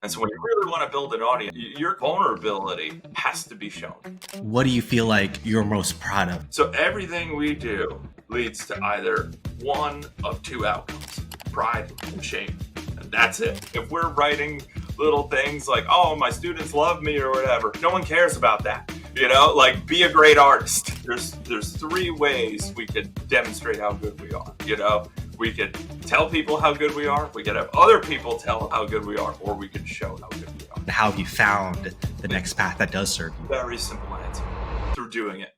And so when you really want to build an audience, your vulnerability has to be shown. What do you feel like you're most proud of? So everything we do leads to either one of two outcomes: pride and shame. And that's it. If we're writing little things like, oh, my students love me or whatever, no one cares about that. Like, be a great artist. There's three ways we could demonstrate how good we are. We could tell people how good we are, we could have other people tell how good we are, or we could show how good we are. How have you found the next path that does serve you? Very simple answer: through doing it.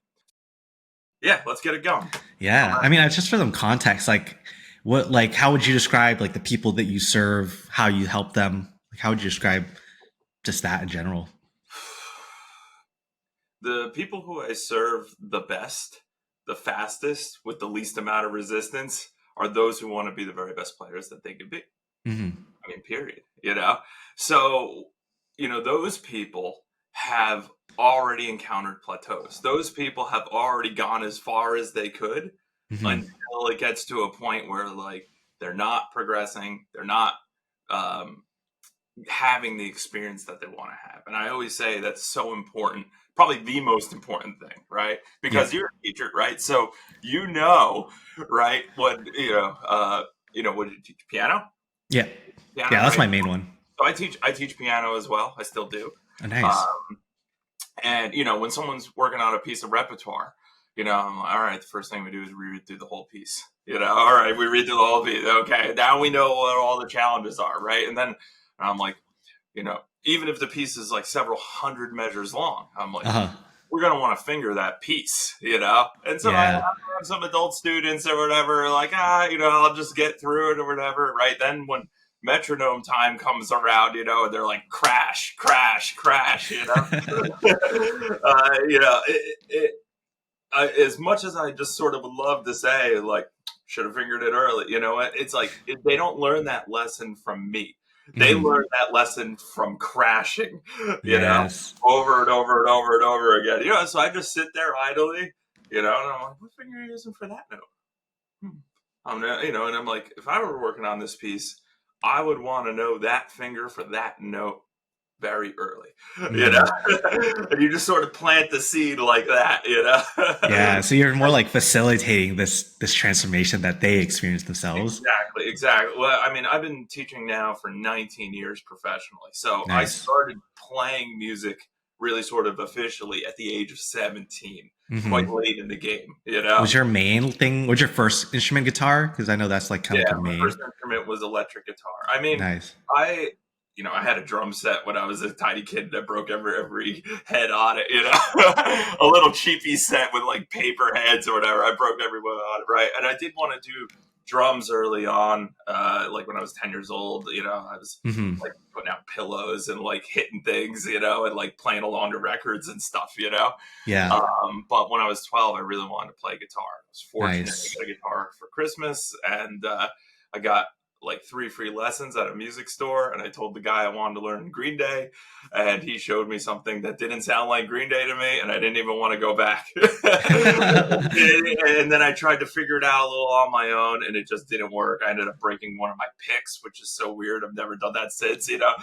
Yeah, let's get it going. Yeah, I mean, just for some context, how would you describe the people that you serve, how you help them? How would you describe just that in general? The people who I serve the best, the fastest, with the least amount of resistance are those who want to be the very best players that they can be. Mm-hmm. I mean, period. So, those people have already encountered plateaus. Those people have already gone as far as they could until it gets to a point where they're not progressing. They're not having the experience that they want to have. And I always say that's so important, probably the most important thing, right? Because you're a teacher, right? So right, what did you teach? Piano? Yeah. That's right? My main one. So I teach piano as well. I still do. Oh, nice. And when someone's working on a piece of repertoire, I'm like, all right, the first thing we do is we read through the whole piece. All right, we read through the whole piece. Okay, now we know what all the challenges are, right? And then I'm like, even if the piece is several hundred measures long, I'm like, we're going to want to finger that piece, And so I have some adult students or whatever, I'll just get through it or whatever, right? Then when metronome time comes around, they're like, crash, crash, crash, as much as I just sort of would love to say, should have fingered it early, it's they don't learn that lesson from me. They learn that lesson from crashing, over and over and over and over again. So I just sit there idly, and I'm like, what finger are you using for that note? And I'm like, if I were working on this piece, I would want to know that finger for that note very early, and you just sort of plant the seed like that, Yeah, so you're more facilitating this transformation that they experience themselves. Exactly. Well, I mean, I've been teaching now for 19 years professionally. So nice. I started playing music really sort of officially at the age of 17, quite late in the game, Was your main thing, was your first instrument guitar? Because I know that's kind of the main. My first instrument was electric guitar. I mean, nice. I had a drum set when I was a tiny kid that broke every head on it, a little cheapy set with paper heads or whatever. I broke every one on it, right? And I did want to do drums early on, when I was 10 years old. I was putting out pillows and hitting things, and playing along to records and stuff, Yeah. But when I was 12, I really wanted to play guitar. I was fortunate to get a guitar for Christmas, and I got 3 free lessons at a music store, and I told the guy I wanted to learn Green Day, and he showed me something that didn't sound like Green Day to me, and I didn't even want to go back. And then I tried to figure it out a little on my own, and it just didn't work. I ended up breaking one of my picks, which is so weird. I've never done that since, and I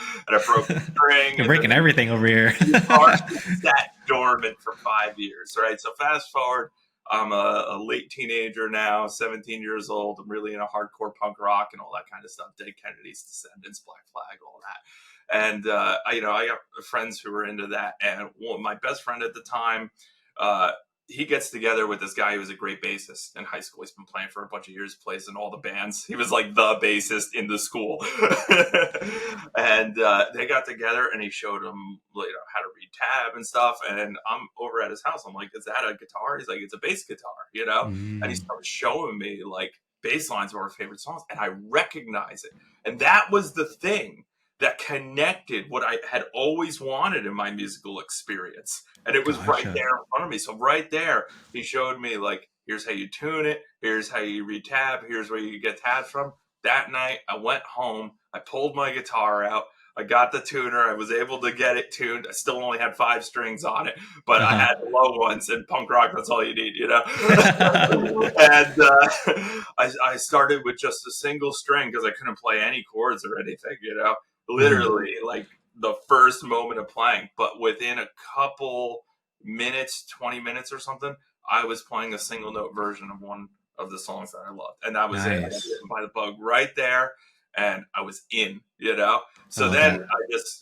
broke the string. You're breaking everything over here. Sat dormant for 5 years, right? So fast forward, I'm a late teenager now, 17 years old. I'm really into hardcore punk rock and all that kind of stuff. Dead Kennedys, Descendants, Black Flag, all that. And, I got friends who were into that. And my best friend at the time, he gets together with this guy who was a great bassist in high school. He's been playing for a bunch of years, plays in all the bands. He was the bassist in the school. And they got together, and he showed him how to read tab and stuff. And I'm over at his house. I'm like, is that a guitar? He's like, it's a bass guitar, And he started showing me bass lines of our favorite songs, and I recognize it. And that was the thing that connected what I had always wanted in my musical experience. And it was right there in front of me. So right there, he showed me here's how you tune it. Here's how you read tab. Here's where you get tabs from. That night I went home, I pulled my guitar out, I got the tuner, I was able to get it tuned. I still only had 5 strings on it, but I had the low ones, and punk rock, that's all you need, And I started with just a single string because I couldn't play any chords or anything, literally like the first moment of playing. But within a couple minutes, 20 minutes or something, I was playing a single note version of one of the songs that I loved. And that was it. I got Nice. bitten by the bug right there, and I was in, you know? I So love then that.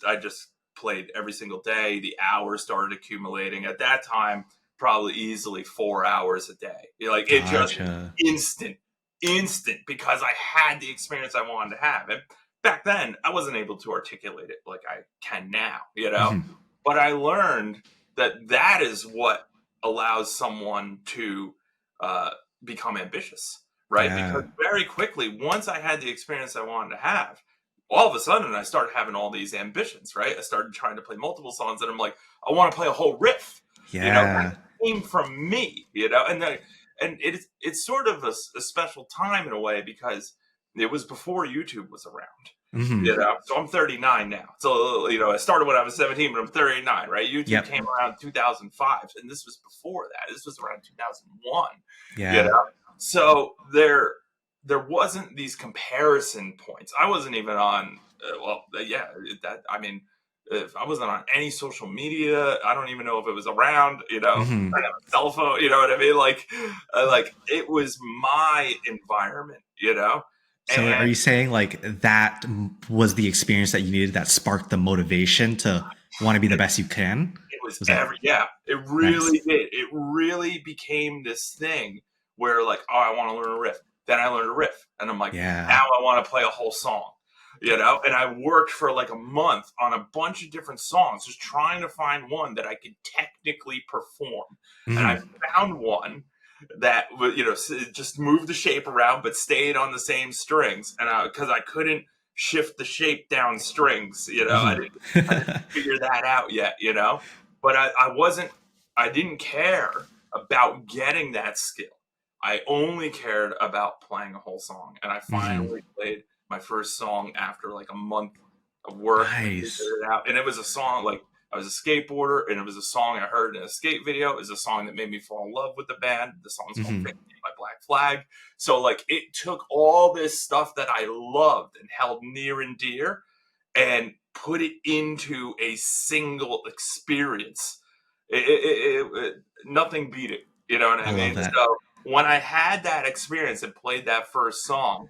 I just played every single day. The hours started accumulating. At that time, probably easily 4 hours a day. Like it just Gotcha. instant because I had the experience I wanted to have. And back then, I wasn't able to articulate it like I can now, you know? Mhm. But I learned that that is what allows someone to uh, become ambitious, right? Because Yeah. very quickly, once I had the experience I wanted to have, all of a sudden I started having all these ambitions, right? I started trying to play multiple songs, and I'm like, I want to play a whole riff, you know? That Yeah. came from me, you know? And it's sort of a special time in a way because it was before YouTube was around. Hmm. You know, so I'm 39 now. So, you know, I started when I was 17, but I'm 39, right? YouTube Yep. came around 2005, and this was before that. This was around 2001, you Yeah. know? So there wasn't these comparison points. I wasn't even on, I mean, if I wasn't on any social media, I don't even know if it was around, you know, Hmm. I have a cell phone, you know what I mean? Like it was my environment, you know? So are And you saying like that was the experience that you needed that sparked the motivation to want to be the best you can? it was Was that it nice? really did. It really became this thing where like, oh, I want to learn a riff. Then I learned a riff, and I'm like, Yeah. now I want to play a whole song, you know. And I worked for like a month on a bunch of different songs, just trying to find one that I could technically perform. And I Hmm. found one that you know just moved the shape around, but stayed on the same strings. And because I couldn't shift the shape down strings, you know, Hmm. I didn't figure that out yet, you know. But I didn't care about getting that skill. I only cared about playing a whole song. And I Hmm. finally played my first song after like a month of work and figured Nice. it out. And it was a song like I was a skateboarder, and it was a song I heard in a skate video. It was a song that made me fall in love with the band. The song's called Hmm. Fake My Black Flag. So like it took all this stuff that I loved and held near and dear and put it into a single experience. Nothing beat it. You know what I I love mean? that. So when I had that experience and played that first song,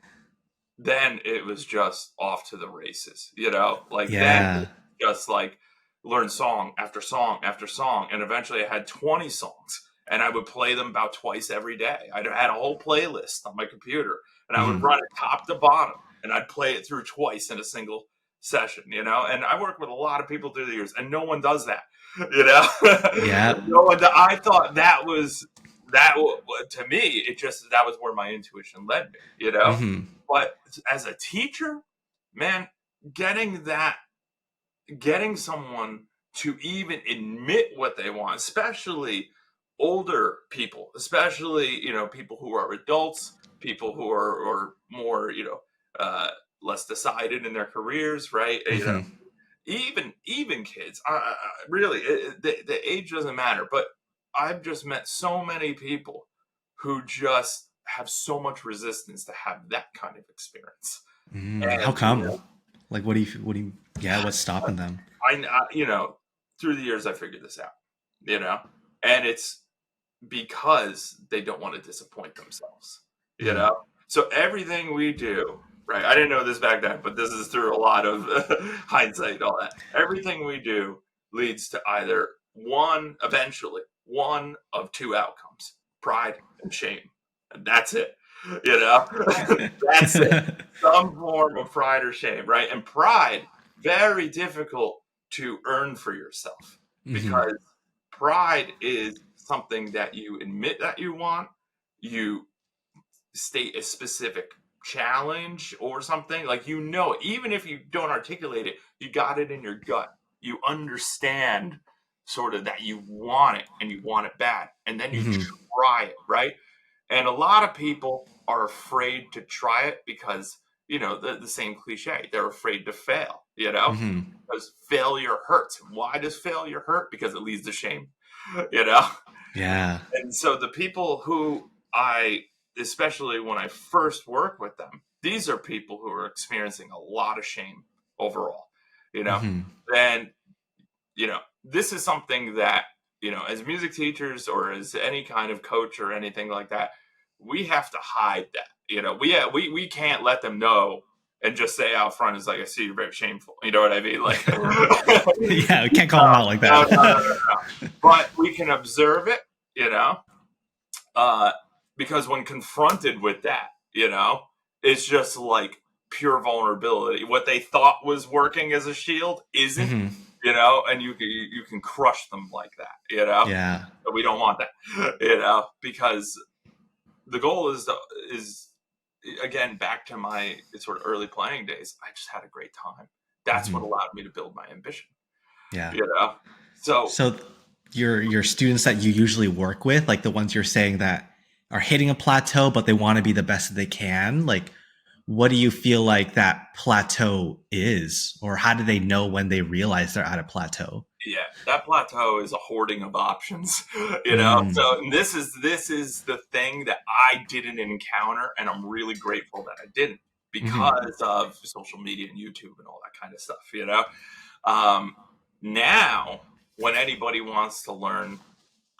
then it was just off to the races. You know, like then it was Yeah. just like learn song after song after song, and eventually I had 20 songs. And I would play them about twice every day. I had a whole playlist on my computer, and I would Hmm. run it top to bottom, and I'd play it through twice in a single session, you know. And I work with a lot of people through the years, and no one does that, you know. Yeah. No one. I thought that was to me. It just that was where my intuition led me, you know. Hmm. But as a teacher, man, getting that, getting someone to even admit what they want, especially older people, especially you know people who are adults, people who are or more you know less decided in their careers, right? You know, Hmm. even kids. Really, the age doesn't matter. But I've just met so many people who just have so much resistance to have that kind of experience. Mm. How And you come? know, Like, what do you, yeah, what's stopping them? you know, through the years I figured this out. You know, and it's because they don't want to disappoint themselves. You Mm. know, so everything we do, right? I didn't know this back then, but this is through a lot of hindsight and all that. Everything we do leads to either eventually one of two outcomes: pride and shame, and that's it. You know, that's it. Some form of pride or shame, right? And pride, very difficult to earn for yourself Hmm. because pride is something that you admit that you want, you state a specific challenge or something, like you know, even if you don't articulate it, you got it in your gut. You understand sort of that you want it and you want it bad, and then you Hmm. try it, right? And a lot of people are afraid to try it because, you know, the same cliche, they're afraid to fail, you know, Hmm. because failure hurts. Why does failure hurt? Because it leads to shame, you know? Yeah. And so the people who especially when I first work with them, these are people who are experiencing a lot of shame overall. then, this is something that, as music teachers or as any kind of coach or anything like that, we have to hide that. We can't let them know and just say out front, is like, I see you're very shameful. You know what I mean? Like, yeah, we can't call them out like that. No. But we can observe it, because when confronted with that, it's just like pure vulnerability. What they thought was working as a shield isn't, and you can crush them like that, Yeah. But we don't want that, because the goal is again, back to my sort of early playing days, I just had a great time. That's what allowed me to build my ambition. Yeah. So your students that you usually work with, like the ones you're saying that are hitting a plateau, but they want to be the best that they can, like, what do you feel like that plateau is, or how do they know when they realize they're at a plateau? Yeah, that plateau is a hoarding of options, So this is the thing that I didn't encounter, and I'm really grateful that I didn't, because of social media and YouTube and all that kind of stuff, Now, when anybody wants to learn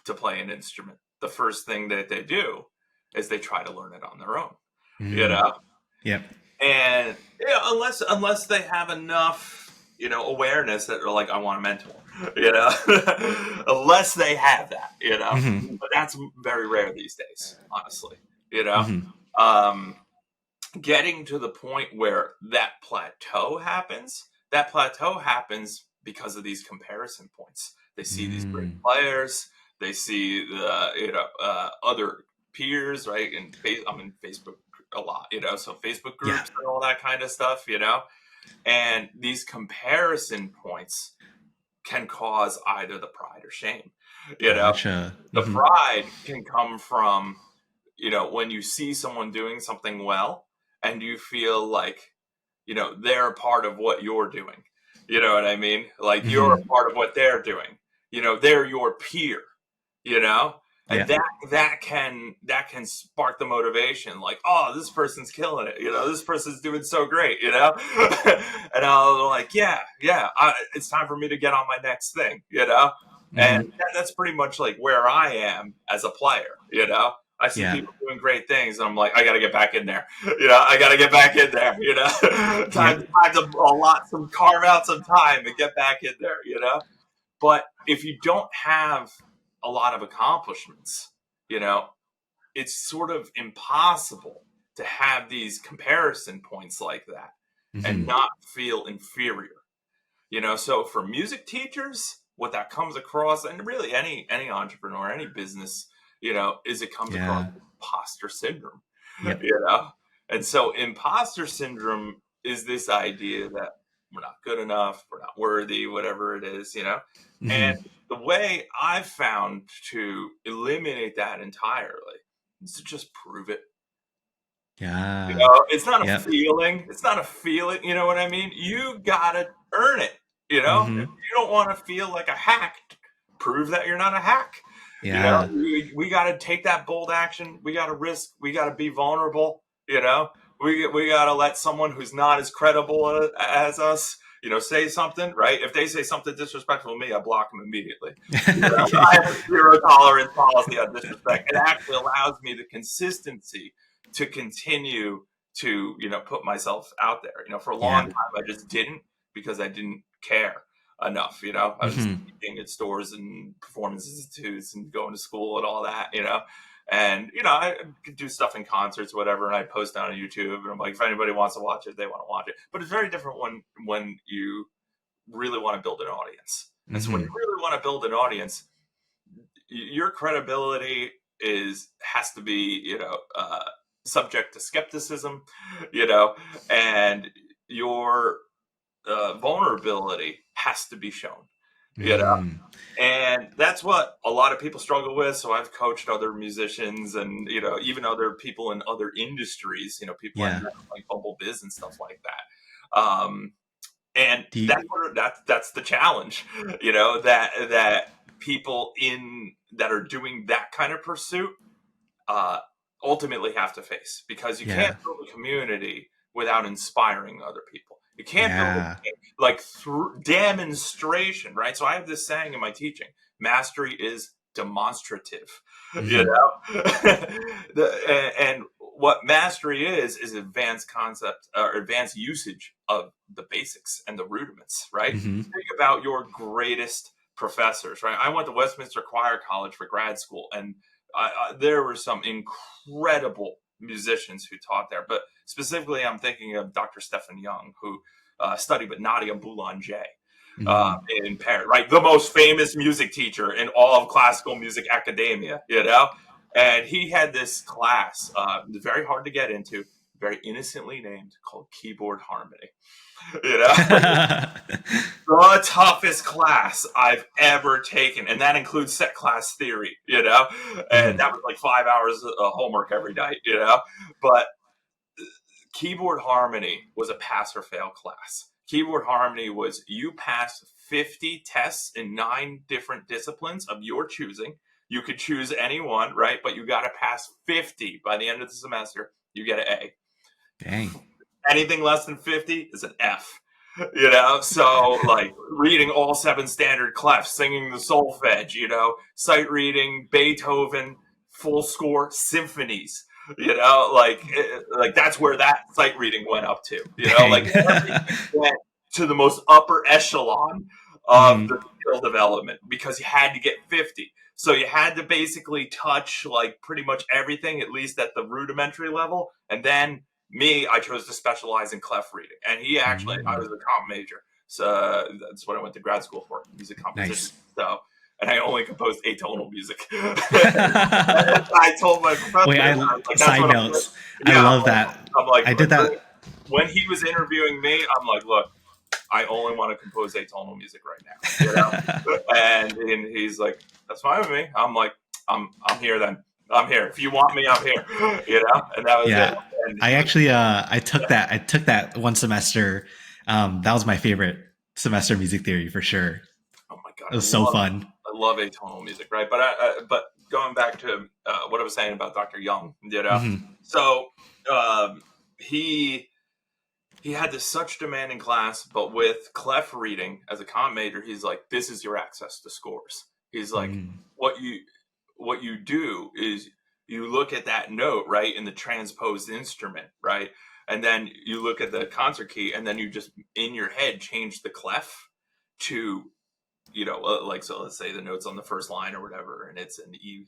to play an instrument, the first thing that they do is they try to learn it on their own, Yep. And unless they have enough, awareness that they're like, I want a mentor, unless they have that, but that's very rare these days, honestly, getting to the point where that plateau happens because of these comparison points. They see these great players, they see the, other peers, right? And I'm in Facebook a lot, so Facebook groups and all that kind of stuff, and these comparison points can cause either the pride or shame, Gotcha. The pride can come from, when you see someone doing something well and you feel like, they're a part of what you're doing, you know what I mean? Like, you're a part of what they're doing, they're your peer, and that can spark the motivation, like, oh, this person's killing it, this person's doing so great, and I'll like, it's time for me to get on my next thing, and that's pretty much like where I am as a player, I see people doing great things, and I'm like, I got to get back in there, I got to get back in there, time to carve out some time and get back in there, But if you don't have a lot of accomplishments, it's sort of impossible to have these comparison points like that and not feel inferior, So for music teachers, what that comes across, and really any entrepreneur, any business, is it comes across imposter syndrome, And so imposter syndrome is this idea that we're not good enough, we're not worthy, whatever it is, And the way I've found to eliminate that entirely is to just prove it. Yeah. It's not a feeling. It's not a feeling. You know what I mean? You gotta earn it. If you don't want to feel like a hack, prove that you're not a hack. Yeah. We got to take that bold action. We got to risk. We got to be vulnerable. We got to let someone who's not as credible as us, say something, right? If they say something disrespectful to me, I block them immediately. I have a zero tolerance policy on disrespect. It actually allows me the consistency to continue to, put myself out there. For a long time, I just didn't, because I didn't care enough. I was speaking at stores and performance institutes and going to school and all that, and I could do stuff in concerts, whatever, and I post on YouTube, and I'm like, if anybody wants to watch it, they want to watch it. But it's very different when you really want to build an audience. And so when you really want to build an audience, your credibility has to be subject to skepticism, and your vulnerability has to be shown, and that's what a lot of people struggle with. So I've coached other musicians and, even other people in other industries, people like Bumble Biz and stuff like that. And that's the challenge, that people that are doing that kind of pursuit, ultimately have to face, because you can't build a community without inspiring other people. You can't build Yeah. it like through demonstration, right? So I have this saying in my teaching: mastery is demonstrative. You Hmm. know, and what mastery is advanced concept or advanced usage of the basics and the rudiments, right? Hmm. Think about your greatest professors, right? I went to Westminster Choir College for grad school, and there were some incredible musicians who taught there. But specifically, I'm thinking of Dr. Stephen Young, who studied with Nadia Boulanger Hmm. in Paris, right? The most famous music teacher in all of classical music academia, you know? And he had this class, very hard to get into, very innocently named, called keyboard harmony. You know, the toughest class I've ever taken, and that includes set class theory. You know, and that Hmm. was like 5 hours of homework every night. You know, but keyboard harmony was a pass or fail class. Keyboard harmony was you pass 50 tests in 9 different disciplines of your choosing. You could choose any one, right? But you got to pass 50 by the end of the semester. You get an A. Dang. Anything less than 50 is an F. You know, so like reading all 7 standard clefs, singing the solfege, you know, sight reading, Beethoven, full score symphonies, you know, like that's where that sight reading went up to, you know, like Dang. everything went to the most upper echelon of Hmm. the skill development because you had to get 50. So you had to basically touch like pretty much everything, at least at the rudimentary level, and then me, I chose to specialize in clef reading, and he actually, I was Mm. a comp major, so that's what I went to grad school for, music composition. Nice. So, and I only composed atonal music. I told my Wait, professor, I I was like, that's side what I'm doing. notes. I Yeah, love that. I'm like, I did that. when he was interviewing me, I'm like, look, I only want to compose atonal music right now, you know. And he's like, that's fine with me. I'm like, I'm here then. I'm here. If you want me, I'm here. You know, and that was it. Yeah. And I he was, actually I took that one semester. That was my favorite semester of music theory for sure. oh my god, It was so fun. I love atonal music, right? But but going back to what I was saying about Dr. Young, you know, Hmm. so um, he he had this such demanding class, but with clef reading as a comp major, he's like, this is your access to scores. He's like, Mm. what you what you do is you look at that note, right, in the transposed instrument, right? And then you look at the concert key, and then you just in your head change the clef to, you know, like, so let's say the note's on the first line or whatever, and it's an E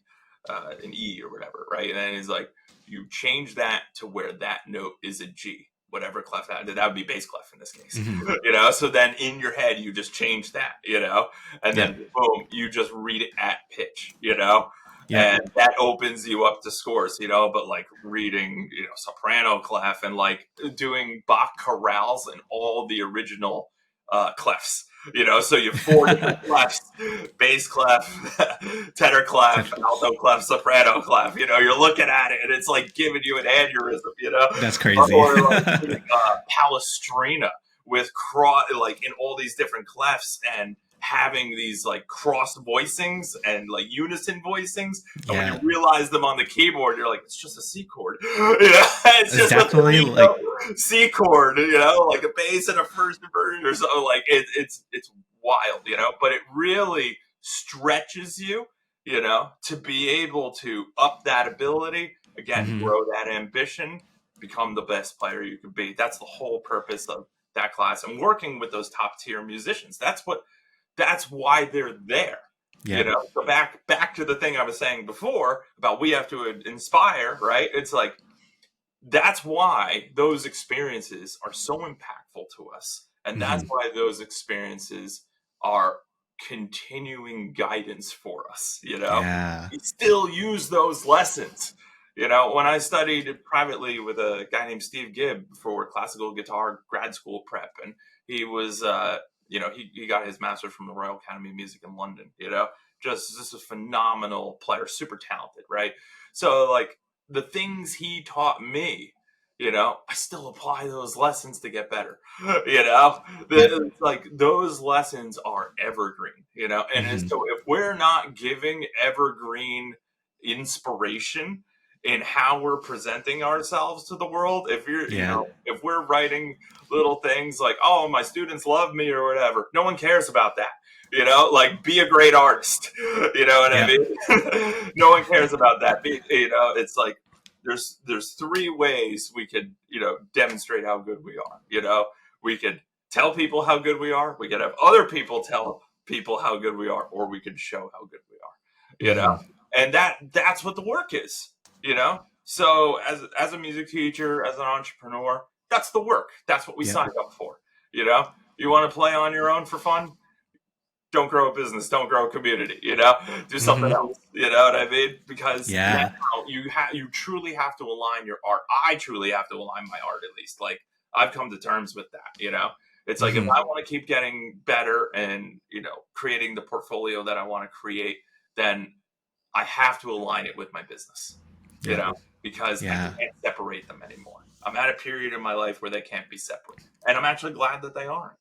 or whatever, right? And then he's like, you change that to where that note is a G, whatever clef that would be bass clef in this case, Hmm. you know. So then in your head, you just change that, you know, and then Yep. boom, you just read it at pitch, you know. And Yep. that opens you up to scores, you know, but like reading, you know, soprano clef and like doing Bach chorales and all the original clefs, you know, so you have 4 different clefs: bass clef, tenor clef, alto clef, soprano clef. You know, you're looking at it and it's like giving you an aneurysm, you know, That's crazy. or like Palestrina with like in all these different clefs and having these like cross voicings and like unison voicings, and when you Yeah. realize them on the keyboard, you're like, it's just a C chord. You know, it's It's just a definitely like. C chord, you know, like a bass and a first inversion or something. Like it's wild, you know, but it really stretches you, you know, to be able to up that ability again, Hmm. grow that ambition, become the best player you can be. That's the whole purpose of that class, and working with those top tier musicians. That's why they're there. You Yep. know, so back to the thing I was saying before about we have to inspire, right? It's like that's why those experiences are so impactful to us. And that's Hmm. why those experiences are continuing guidance for us. You know, Yeah. we still use those lessons. You know, when I studied privately with a guy named Steve Gibb for classical guitar grad school prep, and he was, you know, he got his master's from the Royal Academy of Music in London, you know, just a phenomenal player, super talented, right? So, like, the things he taught me, you know, I still apply those lessons to get better. You know, Yep. like those lessons are evergreen. You know, and Hmm. so if we're not giving evergreen inspiration in how we're presenting ourselves to the world. If you're, Yeah. if we're writing little things like, oh, my students love me or whatever, no one cares about that. Like, be a great artist. You know what I Yep. mean? No one cares about that. It's like there's three ways we could, demonstrate how good we are. We could tell people how good we are. We could have other people tell people how good we are, or we could show how good we are. And that's what the work is. So as a music teacher, as an entrepreneur, that's the work. That's what we Yep. signed up for. You want to play on your own for fun? Don't grow a business. Don't grow a community. Do something else. You know what I mean? Because now you truly have to align your art. I truly have to align my art, at least. Like, I've come to terms with that. It's like, if I want to keep getting better and creating the portfolio that I want to create, then I have to align it with my business. Because I can't separate them anymore. I'm at a period in my life where they can't be separate, and I'm actually glad that they aren't.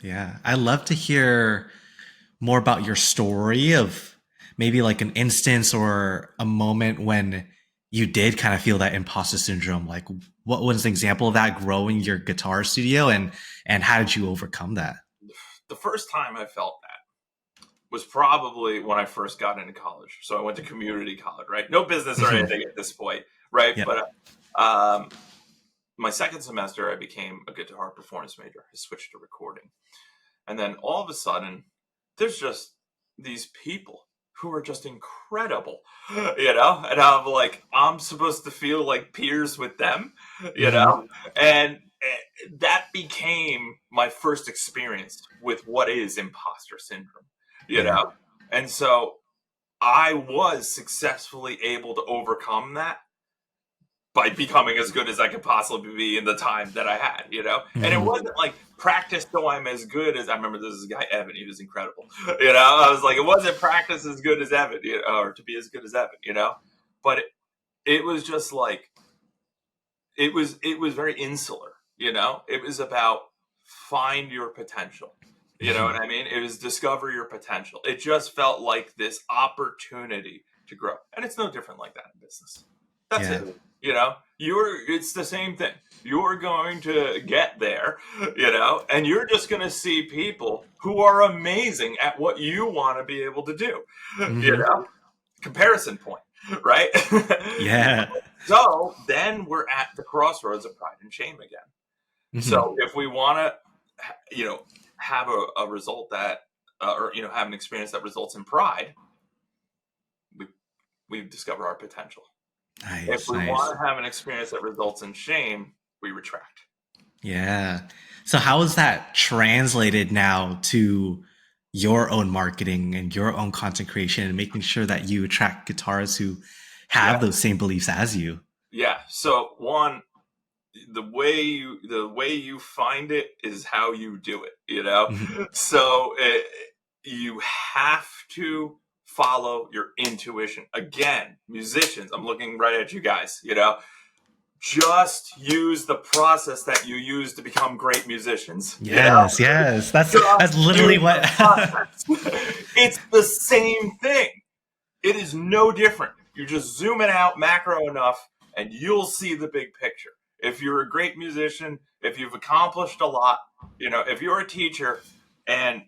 Yeah, I love to hear more about your story of maybe like an instance or a moment when you did kind of feel that imposter syndrome. Like, what was an example of that growing your guitar studio, and how did you overcome that? The first time I felt that was probably when I first got into college. So I went to community college, right? No business or anything at this point, right? Yep. But my second semester, I became a guitar performance major. I switched to recording. And then all of a sudden, there's just these people who are just incredible, and I'm like, I'm supposed to feel like peers with them, and that became my first experience with what is imposter syndrome, and so I was successfully able to overcome that by becoming as good as I could possibly be in the time that I had, And it wasn't like practice so I'm as good as, I remember this guy, Evan, he was incredible. I was like, it wasn't practice as good as Evan, or to be as good as Evan, But it was just like, it was very insular, It was about find your potential. You know what I mean? It was discover your potential. It just felt like this opportunity to grow. And it's no different like that in business. That's it. It's the same thing. You're going to get there, and you're just going to see people who are amazing at what you want to be able to do, comparison point, right? Yeah. So then we're at the crossroads of pride and shame again. So if we want to, have a result that, or, have an experience that results in pride, we discover our potential. Nice, if we want to have an experience that results in shame, we retract. Yeah. So how is that translated now to your own marketing and your own content creation and making sure that you attract guitarists who have those same beliefs as you? Yeah. So one, the way you find it is how you do it, So you have to follow your intuition. Again, musicians, I'm looking right at you guys, just use the process that you use to become great musicians. Yes. That's literally what it's the same thing. It is no different. You just zoom it out macro enough and you'll see the big picture. If you're a great musician, if you've accomplished a lot, if you're a teacher and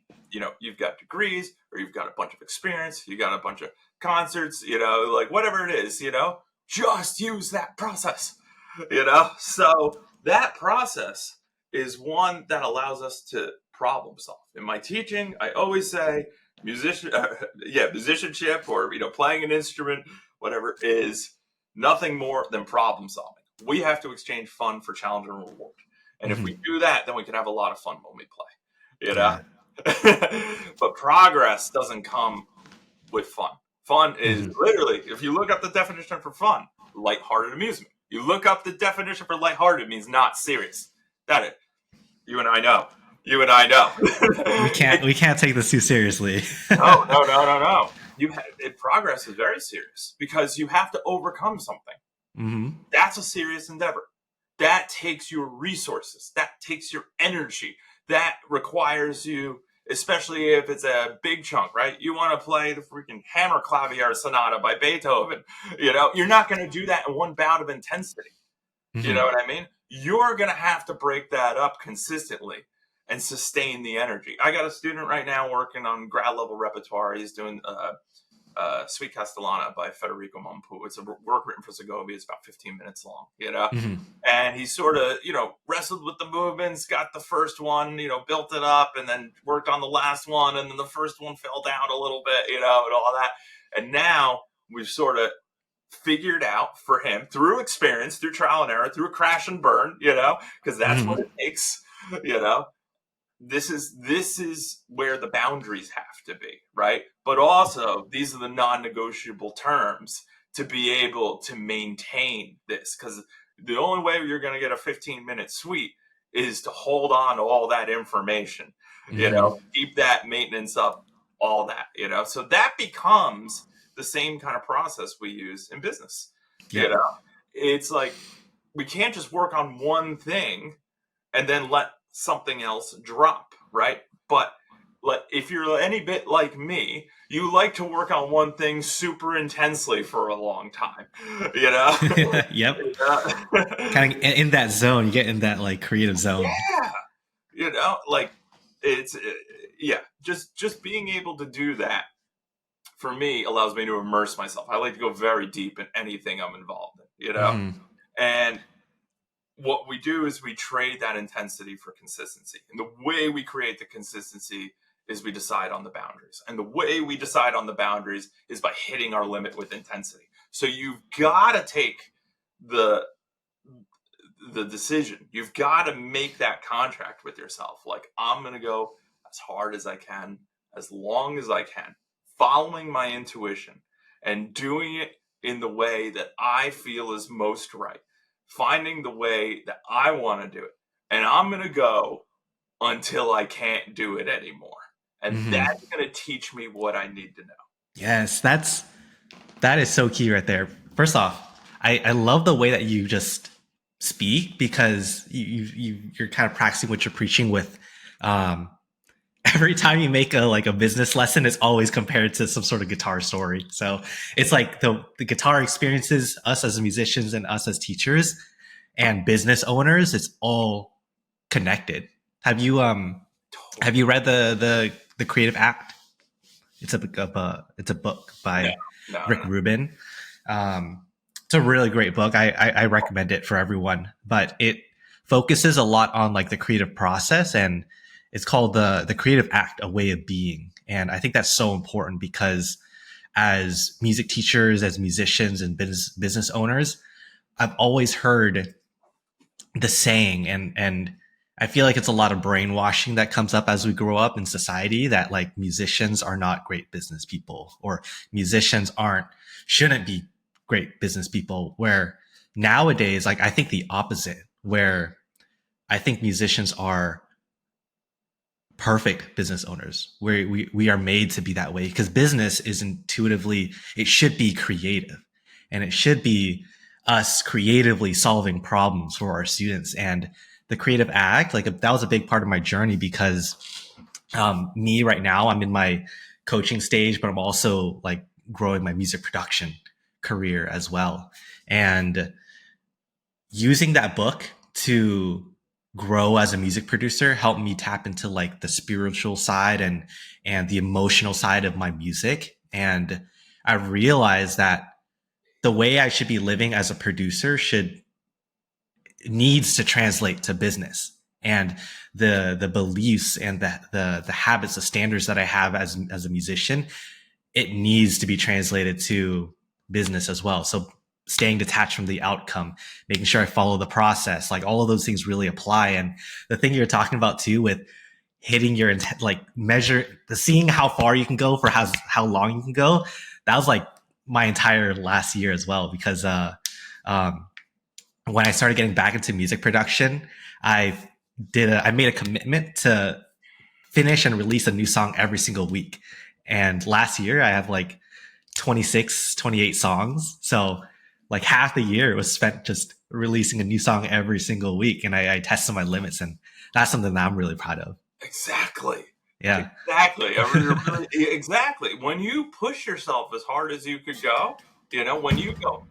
you've got degrees or you've got a bunch of experience, you got a bunch of concerts, like whatever it is, just use that process. So that process is one that allows us to problem solve. In my teaching, I always say musicianship or, playing an instrument, whatever, is nothing more than problem solving. We have to exchange fun for challenge and reward. And if we do that, then we can have a lot of fun when we play, But progress doesn't come with fun. Fun is literally, if you look up the definition for fun, lighthearted amusement. You look up the definition for lighthearted, it means not serious. That it. You and I know. we can't take this too seriously. No. Progress is very serious because you have to overcome something. That's a serious endeavor. That takes your resources. That takes your energy. That requires you especially if it's a big chunk, right? You want to play the freaking Hammer Clavier Sonata by Beethoven. You're not going to do that in one bout of intensity. You know Hmm. what I mean? You're going to have to break that up consistently and sustain the energy. I got a student right now working on grad level repertoire. He's doing Sweet Castellana by Federico Mompu. It's a work written for Segovia. It's about 15 minutes long, Hmm. And he sort of, wrestled with the movements, got the first one, built it up, and then worked on the last one. And then the first one fell down a little bit, and all that. And now we've sort of figured out for him through experience, through trial and error, through a crash and burn, because that's what Hmm. it takes, you know, this is where the boundaries have to be, right? But also these are the non-negotiable terms to be able to maintain this, because the only way you're going to get a 15-minute suite is to hold on to all that information, Hmm. keep that maintenance up, all that, so that becomes the same kind of process we use in business. you Yep. know it's like we can't just work on one thing and then let something else drop, right? But if you're any bit like me, you like to work on one thing super intensely for a long time, you know? Yep. Yeah. Kind of in that zone, you get in that like creative zone. Yeah, like it's yeah, just being able to do that for me allows me to immerse myself. I like to go very deep in anything I'm involved in. Hmm. And what we do is we trade that intensity for consistency. And the way we create the consistency is we decide on the boundaries. And the way we decide on the boundaries is by hitting our limit with intensity. So you've got to take the the decision. You've got to make that contract with yourself. Like, I'm going to go as hard as I can, as long as I can, following my intuition and doing it in the way that I feel is most right, finding the way that I want to do it. And I'm going to go until I can't do it anymore. And Hmm. that's going to teach me what I need to know. Yes, that is so key right there. First off, I love the way that you just speak because you're kind of practicing what you're preaching with. Um, every time you make a business lesson, it's always compared to some sort of guitar story. So it's like the guitar experiences us as musicians and us as teachers and business owners. It's all connected. Have you read the Creative Act? It's a book No, by no, no, Rick no. Rubin. It's a really great book. I recommend it for everyone, but it focuses a lot on like the creative process, and it's called the Creative Act, a way of being. And I think that's so important because as music teachers, as musicians and business owners, I've always heard the saying, and I feel like it's a lot of brainwashing that comes up as we grow up in society that like musicians are not great business people or musicians shouldn't be great business people, where nowadays like I think the opposite, where I think musicians are perfect business owners, where we are made to be that way because business is intuitively, it should be creative and it should be us creatively solving problems for our students. And the creative act, like that was a big part of my journey because me right now, I'm in my coaching stage, but I'm also like growing my music production career as well. And using that book to grow as a music producer helped me tap into like the spiritual side and the emotional side of my music. And I realized that the way I should be living as a producer should needs to translate to business, and the beliefs and the habits, the standards that I have as a musician, it needs to be translated to business as well. So staying detached from the outcome, making sure I follow the process, like all of those things really apply. And the thing you're talking about too with hitting your intent, like measure the seeing how far you can go for how long you can go. That was like my entire last year as well, because um, when I started getting back into music production, I I made a commitment to finish and release a new song every single week. And last year I have like 26, 28 songs. So like half the year was spent just releasing a new song every single week. And I tested my limits, and that's something that I'm really proud of. Exactly. Yeah. Exactly. Exactly. When you push yourself as hard as you could go, when you go,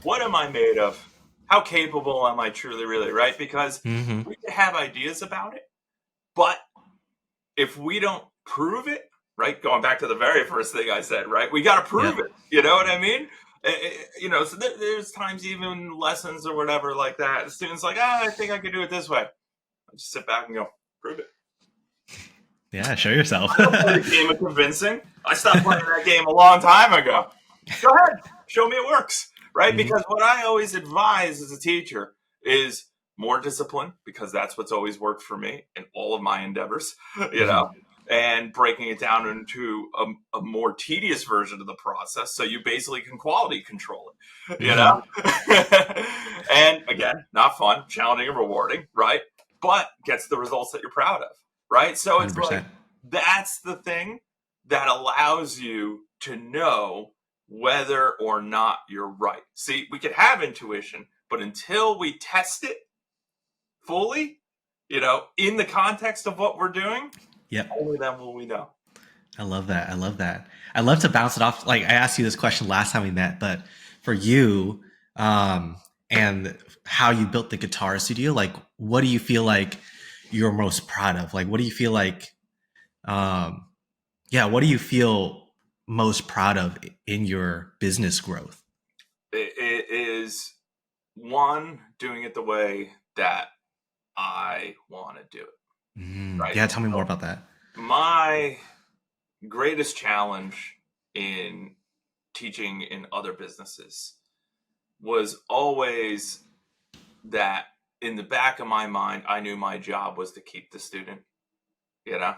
what am I made of? How capable am I truly, really, right? Because Hmm. we can have ideas about it, but if we don't prove it, right? Going back to the very first thing I said, right? We got to prove Yep. it. You know what I mean? So there's times even lessons or whatever like that. The students like, I think I could do it this way. I just sit back and go, prove it. Yeah. Show yourself. I don't play the game of convincing. I stopped playing that game a long time ago. Go ahead, show me it works, right? Hmm. Because what I always advise as a teacher is more discipline, because that's what's always worked for me in all of my endeavors, Hmm. and breaking it down into a more tedious version of the process, so you basically can quality control it, Hmm. and again, not fun, challenging and rewarding, right? But gets the results that you're proud of, right? So it's like, 100%. that's the thing that allows you to know whether or not you're right. See, we could have intuition, but until we test it fully, in the context of what we're doing, Yep. only then will we know. I love that. I love that. I love to bounce it off. Like I asked you this question last time we met, but for you, and how you built the guitar studio, like what do you feel like you're most proud of? Like what do you feel like, um, yeah, what do you feel most proud of in your business growth? It is, one, doing it the way that I want to do it, right? Yeah, tell me more So about that. my greatest challenge in teaching in other businesses was always that in the back of my mind, I knew my job was to keep the student, you know?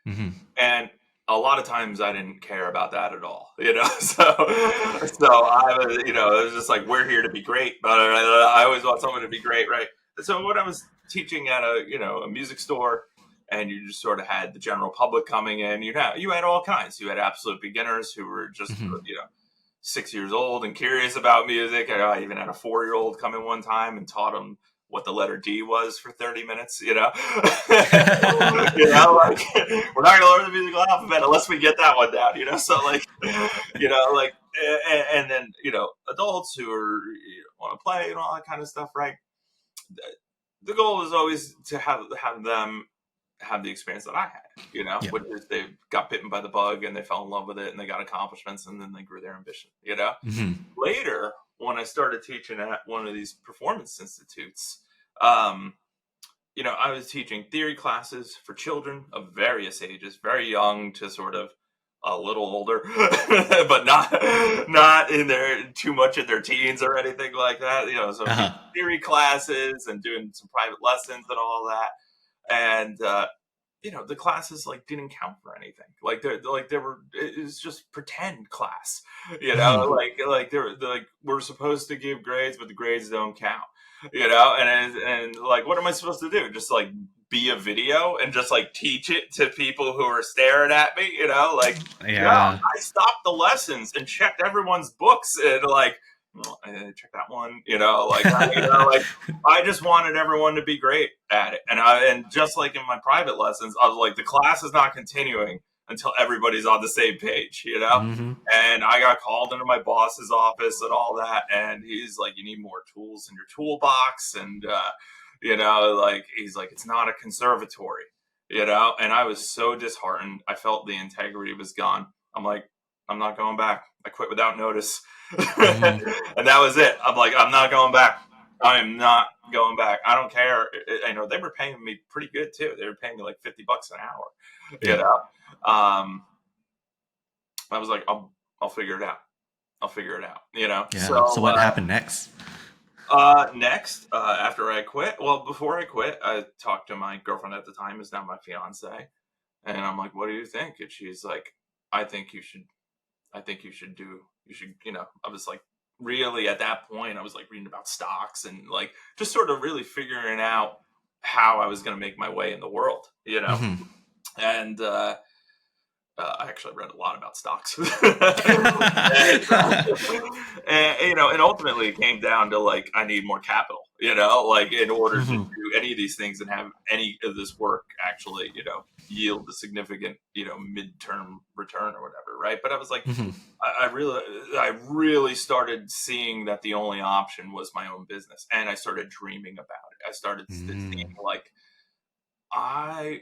Hmm. And a lot of times I didn't care about that at all, so I was, it was just like, we're here to be great, but I always want someone to be great, right? So when I was teaching at a music store, and you just sort of had the general public coming in, you had all kinds. You had absolute beginners who were just, Hmm. 6 years old and curious about music. I even had a 4-year-old come in one time and taught him what the letter D was for 30 minutes, like, we're not gonna learn the musical alphabet unless we get that one down, so like, like, and then, adults who are, want to play and all that kind of stuff, right? The goal is always to have them have the experience that I had, Yep. which is they got bitten by the bug and they fell in love with it and they got accomplishments and then they grew their ambition. Hmm. Later, when I started teaching at one of these performance institutes, I was teaching theory classes for children of various ages, very young to sort of a little older, but not in their too much in their teens or anything like that. So I'm teaching Uh-huh. theory classes and doing some private lessons and all that. And the classes like didn't count for anything. Like they were, it was just pretend class. Hmm. They're like, we're supposed to give grades, but the grades don't count. And like, what am I supposed to do? Just like be a video and just like teach it to people who are staring at me. Like, no, Yeah. I stopped the lessons and checked everyone's books and like, check that one. Like, I just wanted everyone to be great at it. And just like in my private lessons, I was like, the class is not continuing until everybody's on the same page. Hmm. And I got called into my boss's office and all that. And he's like, you need more tools in your toolbox. And, like, he's like, it's not a conservatory. And I was so disheartened. I felt the integrity was gone. I'm like, I'm not going back. I quit without notice. Hmm. And that was it. I'm like, I'm not going back. I am not going back. I don't care. They were paying me pretty good too. They were paying me like $50 an hour. You Yep. know, um, I was like, I'll figure it out. I'll figure it out. Yeah. So what happened next? Next, after I quit, well, before I quit, I talked to my girlfriend at the time, is now my fiance, and I'm like, what do you think? And she's like, I think you should. I think you should do. You should. I was like, really at that point, I was like reading about stocks and like just sort of really figuring out how I was going to make my way in the world. Hmm. And I actually read a lot about stocks, and ultimately it came down to like, I need more capital, like in order to Hmm. do any of these things and have any of this work actually, yield a significant, midterm return or whatever. Right. But I was like, Hmm. I really started seeing that the only option was my own business, and I started dreaming about it. I started seeing Mm. like I,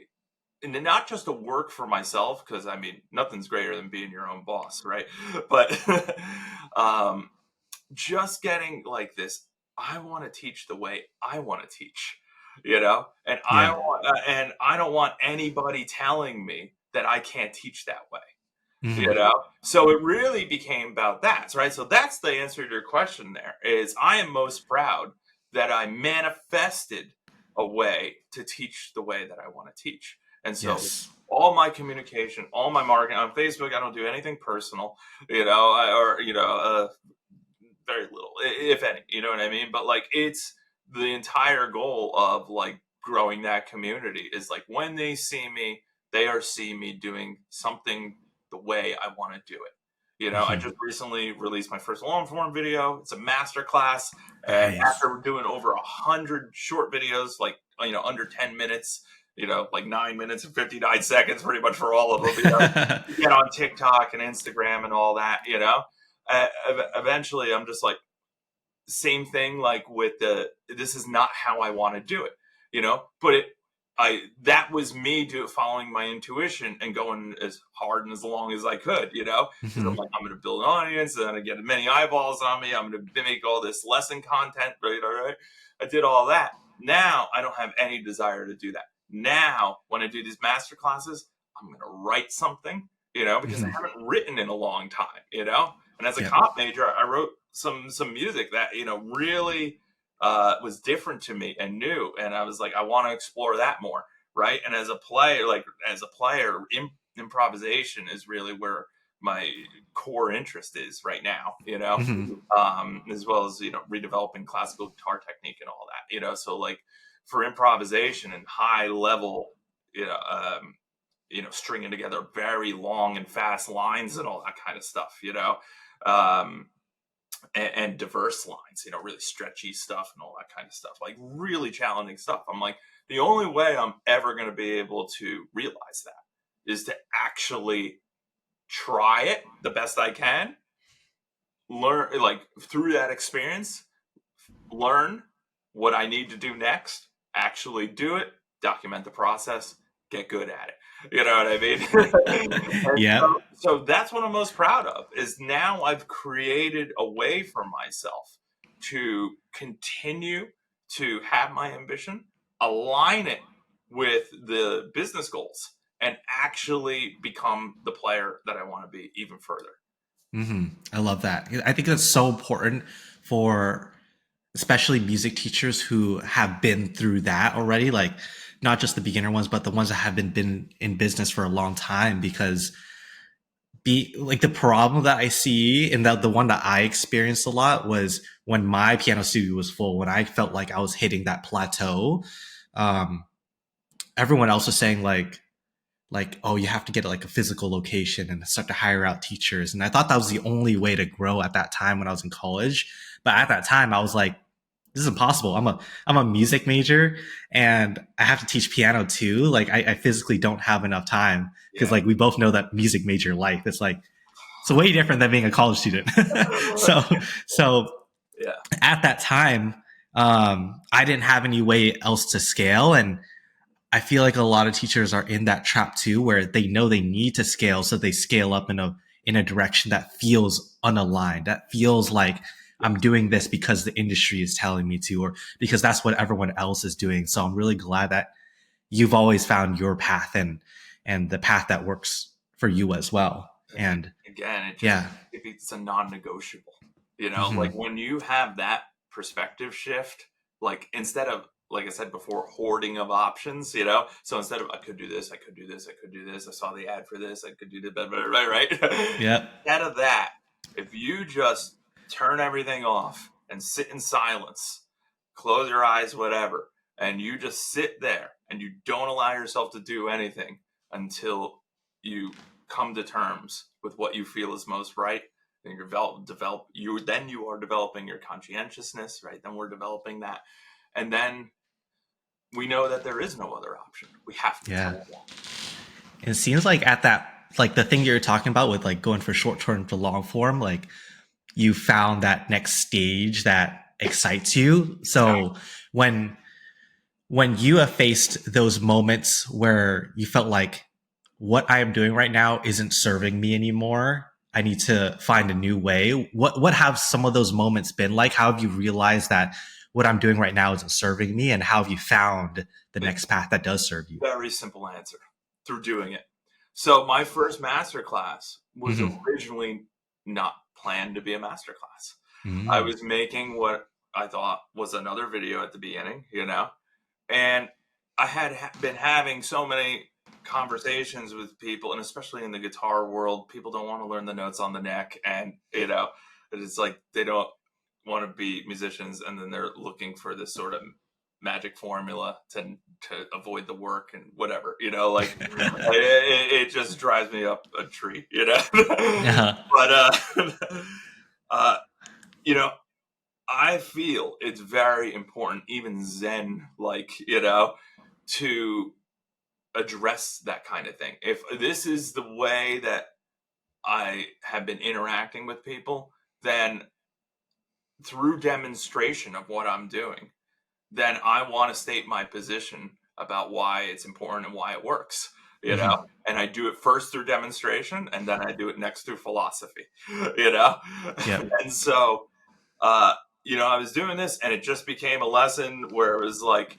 and not just to work for myself, because I mean, nothing's greater than being your own boss, right? But um, just getting like this, I want to teach the way I want to teach, and Yeah. I don't want anybody telling me that I can't teach that way. Hmm. So it really became about that, right? So that's the answer to your question. There is, I am most proud that I manifested a way to teach the way that I want to teach. And so Yes. all my communication, all my marketing on Facebook, I don't do anything personal, or very little, if any, you know what I mean? But like, it's the entire goal of like growing that community is like, when they see me, they are seeing me doing something the way I want to do it. I Hmm. just recently released my first long form video. It's a master class. And Nice. after doing over 100 short videos, like, under 10 minutes, like 9 minutes and 59 seconds, pretty much for all of them, to get on TikTok and Instagram and all that, eventually I'm just like, same thing, like with this is not how I want to do it, but that was me following my intuition and going as hard and as long as I could, because I'm Hmm. like, I'm going to build an audience, and I get many eyeballs on me, I'm going to make all this lesson content, right? All right. I did all that. Now I don't have any desire to do that. Now when I do these master classes, I'm going to write something, because I Hmm. haven't written in a long time, and as a Yep. comp major, I wrote some music that really was different to me and new, and I was like, I want to explore that more, right? And as a player, improvisation is really where my core interest is right now, Hmm. as well as redeveloping classical guitar technique and all that, so like for improvisation and high level, stringing together very long and fast lines and all that kind of stuff, um, and diverse lines, really stretchy stuff and all that kind of stuff, like really challenging stuff. I'm like, the only way I'm ever going to be able to realize that is to actually try it the best I can, learn, like through that experience, learn what I need to do next, actually do it, document the process, get good at it. You know what I mean? And Yep. so that's what I'm most proud of, is now I've created a way for myself to continue to have my ambition, align it with the business goals, and actually become the player that I want to be even further. Hmm. I love that. I think that's so important for especially music teachers who have been through that already, like not just the beginner ones, but the ones that have been in business for a long time. Because be like the problem that I see, and the one that I experienced a lot, was when my piano studio was full, when I felt like I was hitting that plateau. Um, Everyone else was saying like, oh, you have to get like a physical location and start to hire out teachers. And I thought that was the only way to grow at that time when I was in college. But at that time I was like, this is impossible. I'm a music major and I have to teach piano too. Like I physically don't have enough time, because Yeah. like we both know that music major life, it's way different than being a college student. so so Yeah. at that time, I didn't have any way else to scale. And I feel like a lot of teachers are in that trap too, where they know they need to scale, so they scale up in a direction that feels unaligned, that feels like Yeah. I'm doing this because the industry is telling me to, or because that's what everyone else is doing. So I'm really glad that you've always found your path, and the path that works for you as well. And Again, yeah. it's a non-negotiable, like Hmm. when you have that perspective shift, like instead of, like I said before, hoarding of options, so instead of, I could do this, I could do this, I could do this, I saw the ad for this, I could do that, right. Yep. Instead of that, if you just turn everything off and sit in silence, close your eyes, whatever, and you just sit there and you don't allow yourself to do anything until you come to terms with what you feel is most right, Then you are developing your conscientiousness, right? Then we're developing that. And then we know that there is no other option. We have to tell them. It seems like at that, like the thing you're talking about with like going for short term to long form, like you found that next stage that excites you. So when you have faced those moments where you felt like what I am doing right now isn't serving me anymore, I need to find a new way. What have some of those moments been like? How have you realized that what I'm doing right now isn't serving me, and how have you found the next path that does serve you? Very simple answer: through doing it. So my first master class was originally not planned to be a master class. I was making what I thought was another video at the beginning, and I had been having so many conversations with people, and especially in the guitar world, people don't want to learn the notes on the neck, and it's like they don't want to be musicians, and then they're looking for this sort of magic formula to avoid the work and whatever, like it just drives me up a tree, but I feel it's very important, even Zen, like, to address that kind of thing. If this is the way that I have been interacting with people, then through demonstration of what I'm doing, then I want to state my position about why it's important and why it works, and I do it first through demonstration, and then I do it next through philosophy, and so, I was doing this, and it just became a lesson where it was like,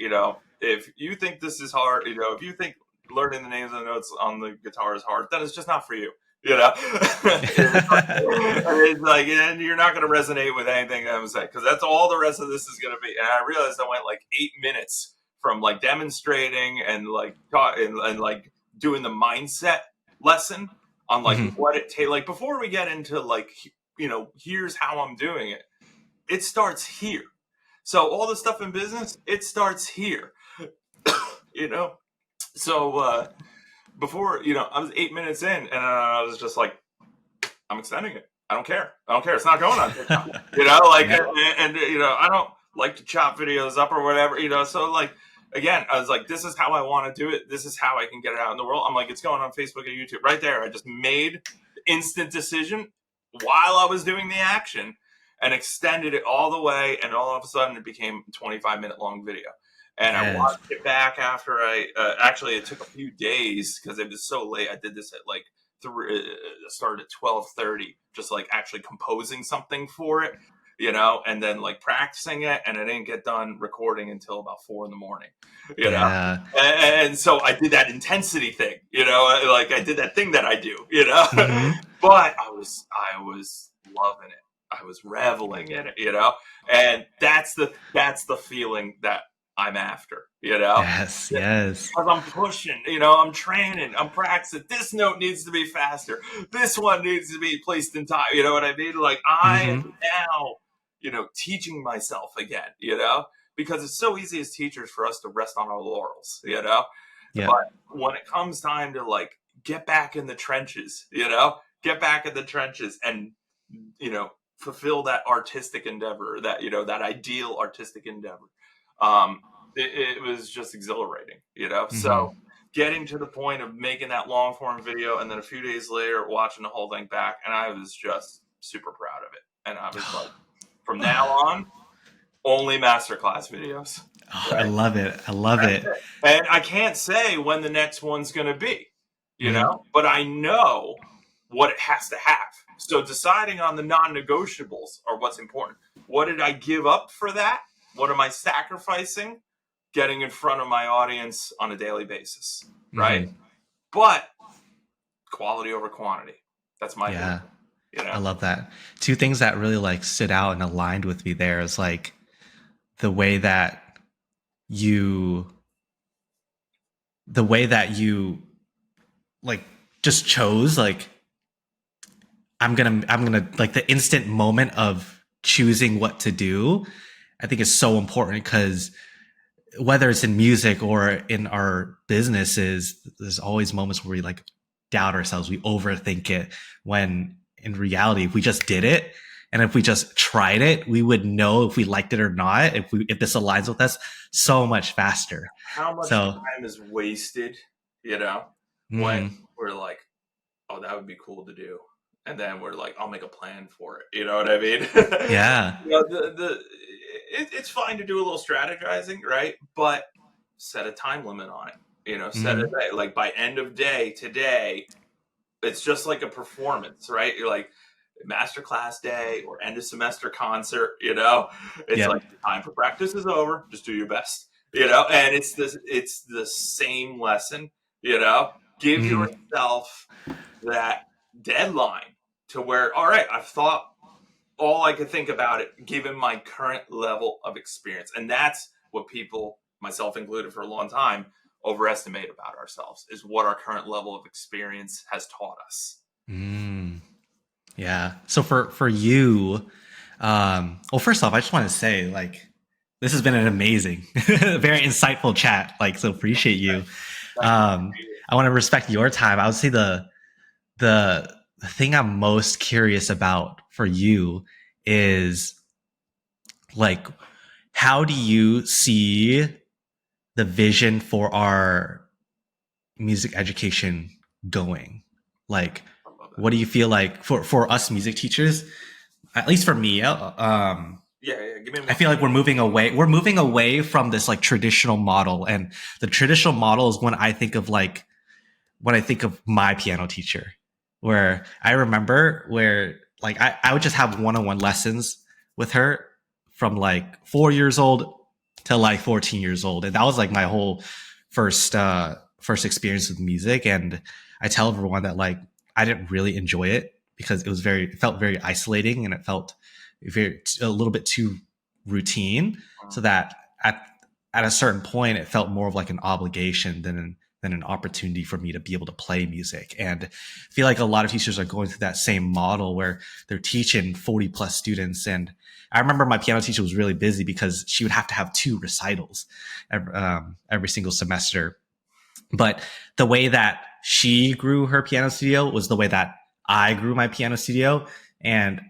if you think this is hard, if you think learning the names of the notes on the guitar is hard, then it's just not for you. It's like, and you're not going to resonate with anything I'm saying, because that's all the rest of this is going to be. And I realized I went like 8 minutes from like demonstrating and like and like doing the mindset lesson on like what it takes. Like before we get into like, here's how I'm doing it. It starts here. So all the stuff in business, it starts here. So before, I was 8 minutes in, and I was just like, I'm extending it. I don't care. It's not going on TikTok. And I don't like to chop videos up or whatever, so like, again, I was like, this is how I want to do it. This is how I can get it out in the world. I'm like, it's going on Facebook and YouTube right there. I just made the instant decision while I was doing the action and extended it all the way. And all of a sudden it became a 25-minute long video. And I watched it back after actually it took a few days because it was so late. I did this at like started at 12:30, just like actually composing something for it, and then like practicing it, and I didn't get done recording until about 4 a.m, and so I did that intensity thing, like I did that thing that I do, but I was loving it. I was reveling in it, and that's the feeling that I'm after, Yes. Because I'm pushing, I'm training, I'm practicing. This note needs to be faster. This one needs to be placed in time. You know what I mean? Like I am now, teaching myself again, because it's so easy as teachers for us to rest on our laurels, But when it comes time to like get back in the trenches, and, fulfill that artistic endeavor, that, that ideal artistic endeavor. It was just exhilarating, so getting to the point of making that long form video, and then a few days later watching the whole thing back, and I was just super proud of it. And I was like, from now on, only masterclass videos. Right? I love it. And I can't say when the next one's going to be, but I know what it has to have. So deciding on the non-negotiables are what's important. What did I give up for that? What am I sacrificing? Getting in front of my audience on a daily basis, right? But quality over quantity. That's my thing, I love that. Two things that really like stood out and aligned with me there is like the way that you like just chose like I'm gonna like the instant moment of choosing what to do, I think is so important, because whether it's in music or in our businesses, there's always moments where we like doubt ourselves. We overthink it when in reality, if we just did it and if we just tried it, we would know if we liked it or not, if this aligns with us so much faster. How much So, time is wasted, you know, when mm, we're like, oh, that would be cool to do. And then we're like, I'll make a plan for it. You know what I mean? yeah. You know, it's fine to do a little strategizing, right? But set a time limit on it. You know, set a Mm, day. Like by end of day today, it's just like a performance, right? You're like masterclass day or end of semester concert, you know? It's like yep. time for practice is over. Just do your best, you know? And it's the same lesson, you know? Give Mm, yourself that deadline to where, all right, I've thought all I could think about it given my current level of experience. And that's what people, myself included for a long time, overestimate about ourselves is what our current level of experience has taught us. mm, yeah. So for you, well, first off, I just want to say, like, this has been an amazing, very insightful chat. Like, so appreciate you. Thank I want to respect your time. I would say the thing I'm most curious about for you is like, how do you see the vision for our music education going? Like, I love that. what do you feel like for us music teachers? At least for me, Yeah, yeah. Give me I more. feel like we're moving away. We're moving away from this like traditional model, and the traditional model is when I think of my piano teacher, where I remember where like I would just have one-on-one lessons with her from like 4 years old to like 14 years old. And that was like my whole first experience with music. And I tell everyone that like I didn't really enjoy it because it felt very isolating and it felt a little bit too routine. So that at a certain point it felt more of like an obligation than an opportunity for me to be able to play music. And I feel like a lot of teachers are going through that same model where they're teaching 40 plus students. And I remember my piano teacher was really busy because she would have to have 2 recitals every single semester. But the way that she grew her piano studio was the way that I grew my piano studio, and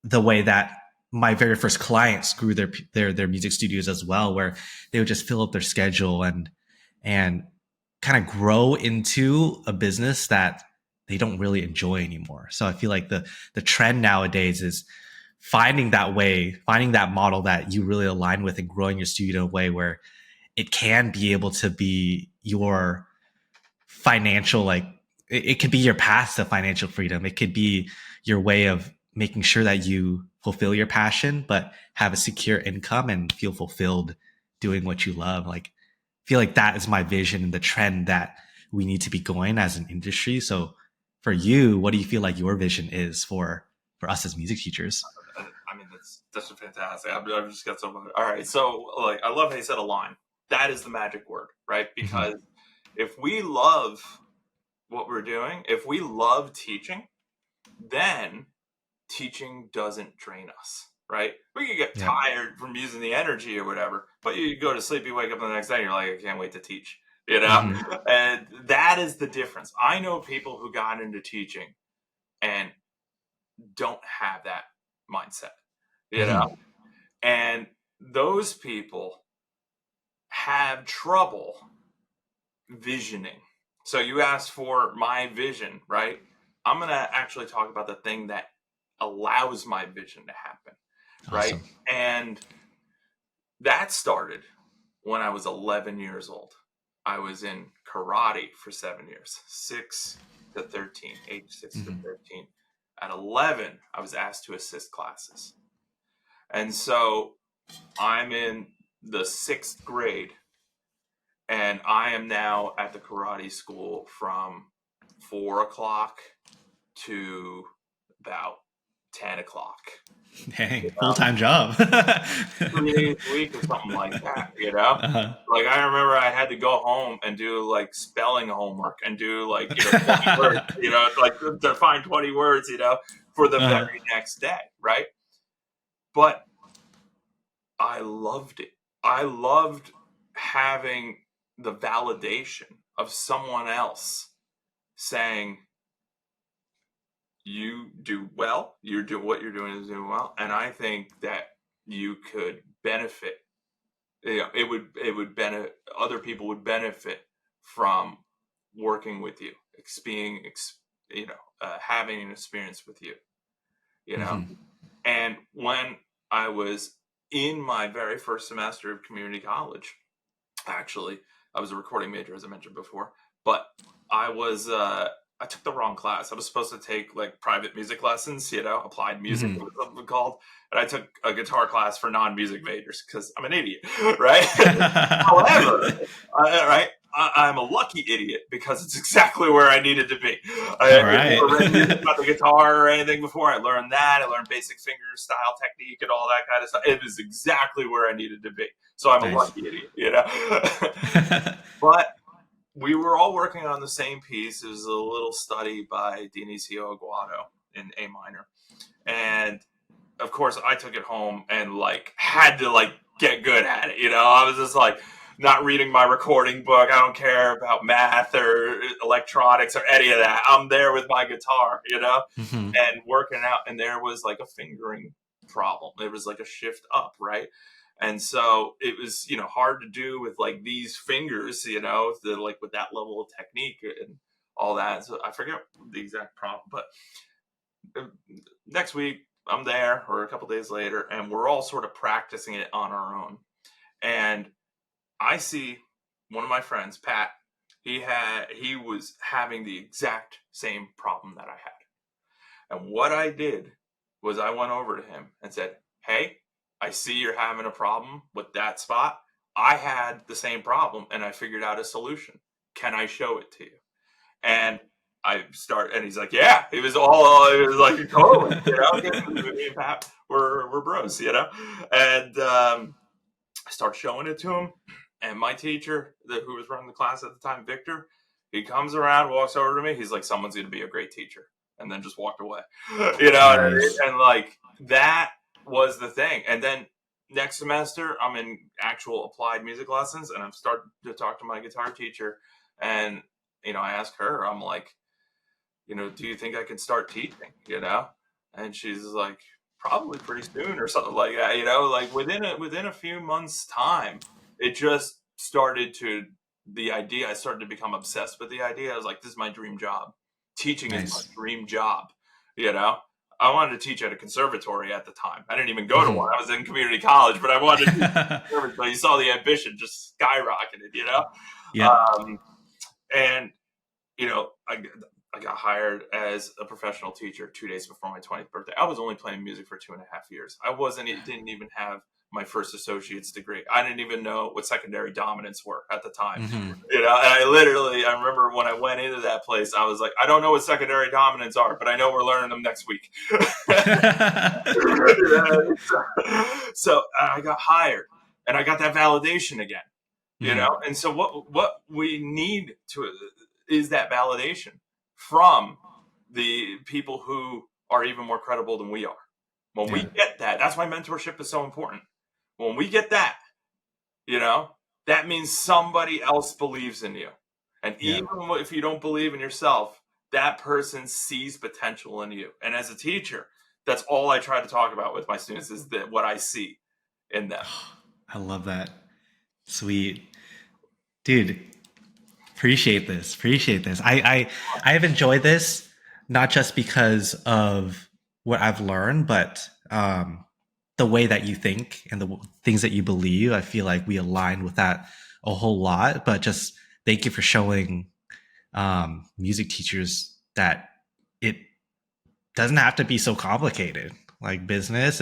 the way that my very first clients grew their music studios as well, where they would just fill up their schedule and kind of grow into a business that they don't really enjoy anymore. So I feel like the trend nowadays is finding that model that you really align with and growing your studio in a way where it can be able to be your financial, like it could be your path to financial freedom. It could be your way of making sure that you fulfill your passion but have a secure income and feel fulfilled doing what you love. Like I feel like that is my vision and the trend that we need to be going as an industry. So for you, what do you feel like your vision is for us as music teachers? I mean, that's fantastic. I've just got so much. All right, so like, I love how you said align. That is the magic word, right? Mm-hmm. Because if we love what we're doing, if we love teaching, then teaching doesn't drain us, right? We can get Yep. tired from using the energy or whatever, but you go to sleep, you wake up the next day, and you're like, I can't wait to teach, you know? Mm-hmm. And that is the difference. I know people who got into teaching and don't have that mindset, you know? Mm-hmm. And those people have trouble visioning. So you asked for my vision, right? I'm going to actually talk about the thing that allows my vision to happen, right? Awesome. And that started when I was 11 years old. I was in karate for 7 years, 6 to 13, age 6 to Mm-hmm. 13. At 11, I was asked to assist classes. And so I'm in the 6th grade, and I am now at the karate school from 4 o'clock to about 10 o'clock. Dang, You full know, time job. 3 days a week or something like that. You know, Uh-huh. like I remember I had to go home and do like spelling homework and do like 20 words. Like to find 20 words. For the Uh-huh. very next day, right? But I loved it. I loved having the validation of someone else saying, you do well. What you're doing is doing well, and I think that you could benefit. It would benefit, other people would benefit from working with you, having an experience with you. You know, Hmm. and when I was in my very first semester of community college, actually, I was a recording major, as I mentioned before, but I was I took the wrong class. I was supposed to take like private music lessons, applied music, Hmm. it was something called, and I took a guitar class for non-music majors because I'm an idiot, right? However, right, I'm a lucky idiot because it's exactly where I needed to be. I All had right. never read music about the guitar or anything before. I learned that. I learned basic finger style technique and all that kind of stuff. It was exactly where I needed to be. So I'm a Nice. lucky idiot. But we were all working on the same piece. It was a little study by Dionisio Aguado in A minor. And of course I took it home and like had to like get good at it. I was just like not reading my recording book. I don't care about math or electronics or any of that. I'm there with my guitar, Hmm. and working out. And there was like a fingering problem. There was like a shift up, right? And so it was, hard to do with like these fingers, like with that level of technique and all that. So I forget the exact problem, but next week I'm there, or a couple days later, and we're all sort of practicing it on our own. And I see one of my friends, Pat. He was having the exact same problem that I had. And what I did was I went over to him and said, "Hey, I see you're having a problem with that spot. I had the same problem and I figured out a solution. Can I show it to you?" And and he's like, "Yeah." It was like, totally, me and Pat, we're bros, And I start showing it to him, and my teacher, who was running the class at the time, Victor, he comes around, walks over to me. He's like, "Someone's going to be a great teacher," and then just walked away. Nice. And like that was the thing. And then next semester, I'm in actual applied music lessons, and I'm starting to talk to my guitar teacher, and I ask her, I'm like, "Do you think I can start teaching?" And she's like, "Probably pretty soon," or something like that. Like within a few months' time, it just started to the idea. I started to become obsessed with the idea. I was like, "This is my dream job. Teaching is my Nice. dream job." You know. I wanted to teach at a conservatory at the time. I didn't even go to one. Hmm. I was in community college, but I wanted to teach at a conservatory. You saw the ambition just skyrocketed. Yep. Um, and I got hired as a professional teacher 2 days before my 20th birthday. I was only playing music for 2.5 years. Didn't even have my first associate's degree. I didn't even know what secondary dominants were at the time. Hmm. And I remember when I went into that place, I was like, "I don't know what secondary dominants are, but I know we're learning them next week." So I got hired, and I got that validation again. Hmm. And so what we need to is that validation from the people who are even more credible than we are. When we Yeah. get that, that's why mentorship is so important. When we get that, you know that means somebody else believes in you. And Yeah. even if you don't believe in yourself, that person sees potential in you. And as a teacher, that's all I try to talk about with my students, is that what I see in them. I love that. Sweet. Dude, appreciate this. Appreciate this. I have enjoyed this not just because of what I've learned, but the way that you think and the things that you believe. I feel like we align with that a whole lot. But just thank you for showing music teachers that it doesn't have to be so complicated. Like business,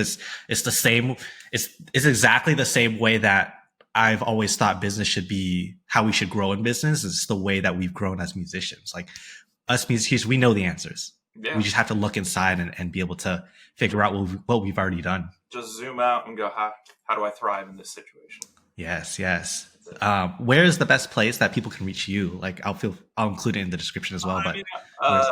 it's the same. It's exactly the same way that I've always thought business should be how we should grow in business. It's the way that we've grown as musicians. Like us musicians, we know the answers. We Yeah. just have to look inside and be able to figure out what we've already done. Just zoom out and go, how do I thrive in this situation? Yes, yes. That's it. Where is the best place that people can reach you? Like I'll include it in the description as well. I But mean, where's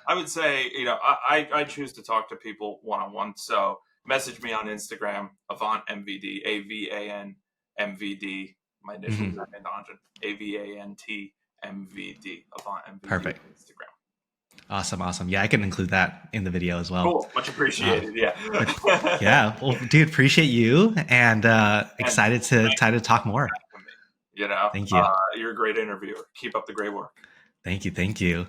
I would say, I choose to talk to people one on one. So message me on Instagram, Avant MVD, AVAN MVD. My initials Mhm. are in Dongen, AVANT MVD, Avant MVD Perfect. on Instagram. Awesome. Awesome. Yeah, I can include that in the video as well. Cool. Much Uh, appreciated. Yeah. but yeah, well, dude, appreciate you and And excited to talk more. to me, you know, Thank you. you're a great interviewer. Keep up the great work. Thank you. Thank you.